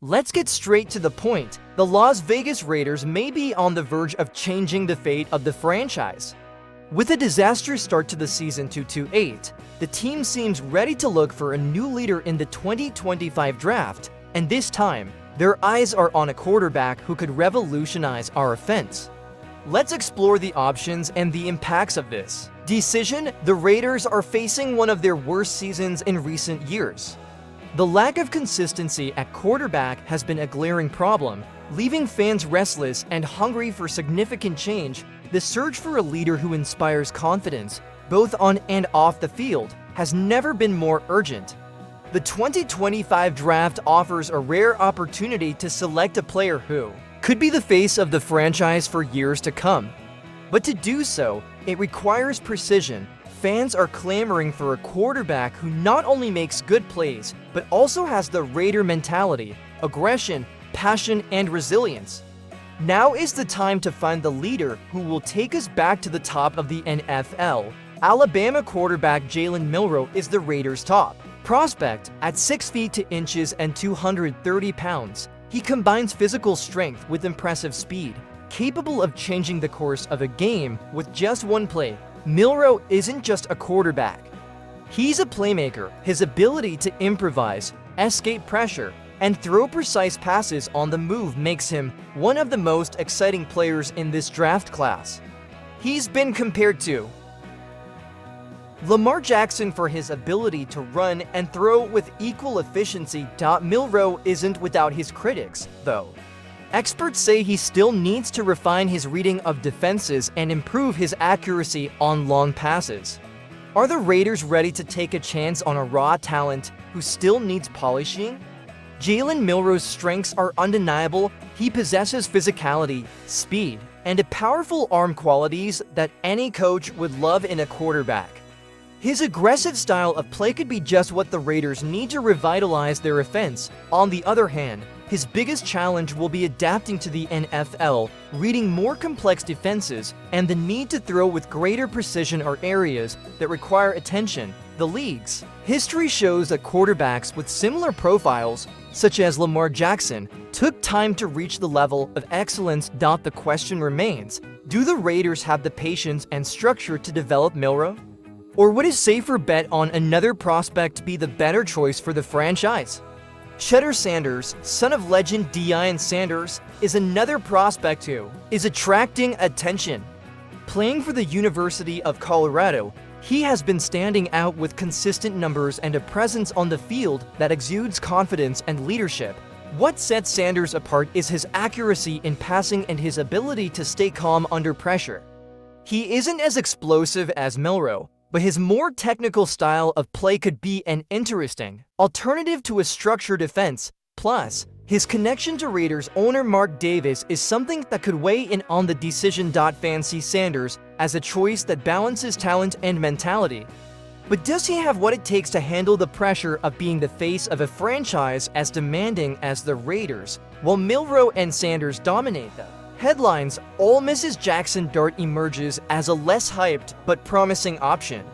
Let's get straight to the point. The Las Vegas Raiders may be on the verge of changing the fate of the franchise. With a disastrous start to the season 2-8, the team seems ready to look for a new leader in the 2025 draft, and this time, their eyes are on a quarterback who could revolutionize our offense. Let's explore the options and the impacts of this decision. The Raiders are facing one of their worst seasons in recent years. The lack of consistency at quarterback has been a glaring problem, leaving fans restless and hungry for significant change. The search for a leader who inspires confidence, both on and off the field, has never been more urgent. The 2025 draft offers a rare opportunity to select a player who could be the face of the franchise for years to come. But to do so, it requires precision. Fans are clamoring for a quarterback who not only makes good plays, but also has the Raider mentality, aggression, passion, and resilience. Now is the time to find the leader who will take us back to the top of the NFL. Alabama quarterback Jaylen Milroe is the Raiders' top prospect. At 6 feet 2 inches and 230 pounds, he combines physical strength with impressive speed, capable of changing the course of a game with just one play. Milroe isn't just a quarterback. He's a playmaker. His ability to improvise, escape pressure, and throw precise passes on the move makes him one of the most exciting players in this draft class. He's been compared to Lamar Jackson for his ability to run and throw with equal efficiency. Milroe isn't without his critics, though. Experts say he still needs to refine his reading of defenses and improve his accuracy on long passes. Are the Raiders ready to take a chance on a raw talent who still needs polishing? Jaylen Milroe's strengths are undeniable. He possesses physicality, speed, and a powerful arm, qualities that any coach would love in a quarterback. His aggressive style of play could be just what the Raiders need to revitalize their offense. On the other hand, his biggest challenge will be adapting to the NFL, reading more complex defenses, and the need to throw with greater precision are areas that require attention. The league's history shows that quarterbacks with similar profiles, such as Lamar Jackson, took time to reach the level of excellence. The question remains, do the Raiders have the patience and structure to develop Milroe? Or would a safer bet on another prospect be the better choice for the franchise? Shedeur Sanders, son of legend Deion Sanders, is another prospect who is attracting attention. Playing for the University of Colorado, he has been standing out with consistent numbers and a presence on the field that exudes confidence and leadership. What sets Sanders apart is his accuracy in passing and his ability to stay calm under pressure. He isn't as explosive as Milroe, but his more technical style of play could be an interesting alternative to a structured defense. Plus, his connection to Raiders owner Mark Davis is something that could weigh in on the decision. Fans see Sanders as a choice that balances talent and mentality. But does he have what it takes to handle the pressure of being the face of a franchise as demanding as the Raiders? While Milroe and Sanders dominate the headlines, Ole Miss's Jaxson Dart emerges as a less hyped but promising option.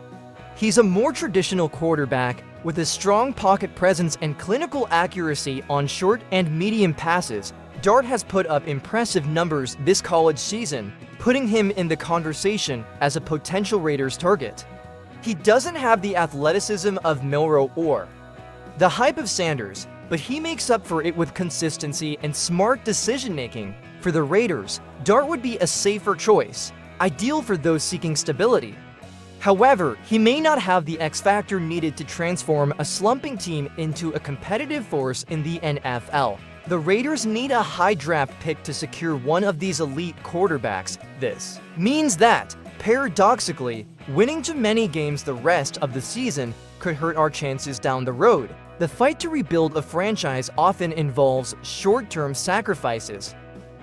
He's a more traditional quarterback with a strong pocket presence and clinical accuracy on short and medium passes. Dart has put up impressive numbers this college season, putting him in the conversation as a potential Raiders target. He doesn't have the athleticism of Milroe or the hype of Sanders, but he makes up for it with consistency and smart decision-making. For the Raiders, Dart would be a safer choice, ideal for those seeking stability. However, he may not have the X-factor needed to transform a slumping team into a competitive force in the NFL. The Raiders need a high draft pick to secure one of these elite quarterbacks. This means that, paradoxically, winning too many games the rest of the season could hurt our chances down the road. The fight to rebuild a franchise often involves short-term sacrifices.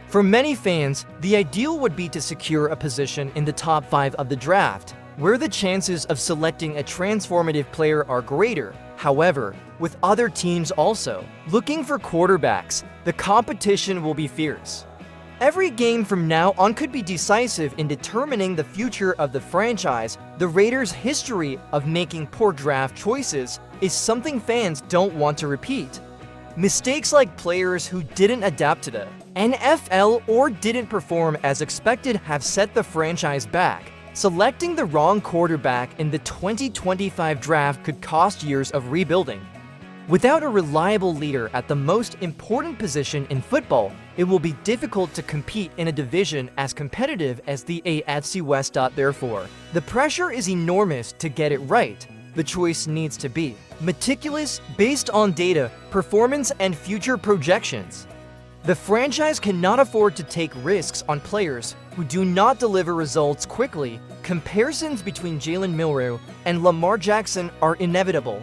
For many fans, the ideal would be to secure a position in the top 5 of the draft, where the chances of selecting a transformative player are greater. However, with other teams also looking for quarterbacks, the competition will be fierce. Every game from now on could be decisive in determining the future of the franchise. The Raiders' history of making poor draft choices is something fans don't want to repeat. Mistakes like players who didn't adapt to the NFL or didn't perform as expected have set the franchise back. Selecting the wrong quarterback in the 2025 draft could cost years of rebuilding. Without a reliable leader at the most important position in football, it will be difficult to compete in a division as competitive as the AFC West. Therefore, the pressure is enormous to get it right. The choice needs to be meticulous, based on data, performance, and future projections. The franchise cannot afford to take risks on players who do not deliver results quickly. Comparisons between Jaylen Milroe and Lamar Jackson are inevitable.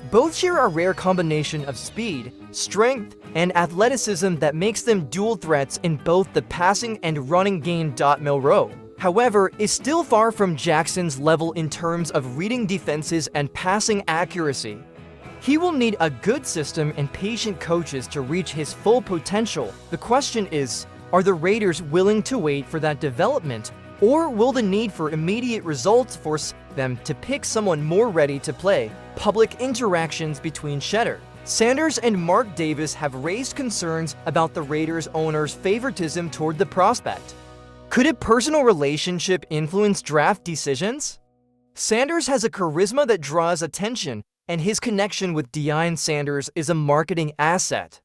Both share a rare combination of speed, strength, and athleticism that makes them dual threats in both the passing and running game. Milroe, however, is still far from Jackson's level in terms of reading defenses and passing accuracy. He will need a good system and patient coaches to reach his full potential. The question is, are the Raiders willing to wait for that development, or will the need for immediate results force them to pick someone more ready to play? Public interactions between Shedeur Sanders and Mark Davis have raised concerns about the Raiders' owner's favoritism toward the prospect. Could a personal relationship influence draft decisions? Sanders has a charisma that draws attention, and his connection with Deion Sanders is a marketing asset.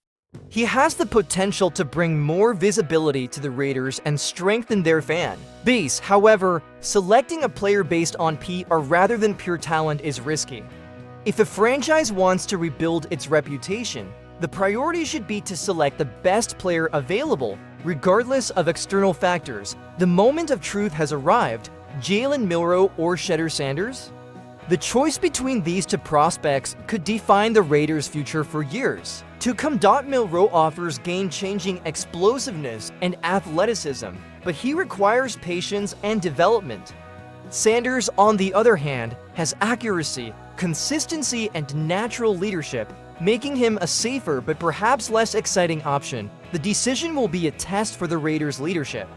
He has the potential to bring more visibility to the Raiders and strengthen their fan base. However, selecting a player based on PR rather than pure talent is risky. If a franchise wants to rebuild its reputation, the priority should be to select the best player available, regardless of external factors. The moment of truth has arrived. Jaylen Milroe or Shedeur Sanders? The choice between these two prospects could define the Raiders' future for years to come. Milroe offers game-changing explosiveness and athleticism, but he requires patience and development. Sanders, on the other hand, has accuracy, consistency, and natural leadership, making him a safer but perhaps less exciting option. The decision will be a test for the Raiders' leadership.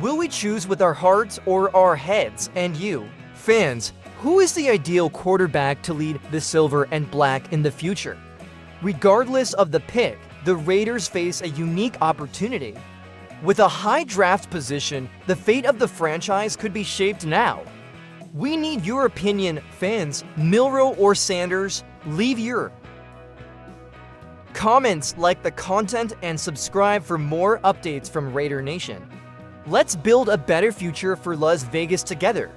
Will we choose with our hearts or our heads? And you, fans, who is the ideal quarterback to lead the silver and black in the future? Regardless of the pick, the Raiders face a unique opportunity. With a high draft position, the fate of the franchise could be shaped now. We need your opinion, fans. Milroe or Sanders? Leave your comments, like the content, and subscribe for more updates from Raider Nation. Let's build a better future for Las Vegas together.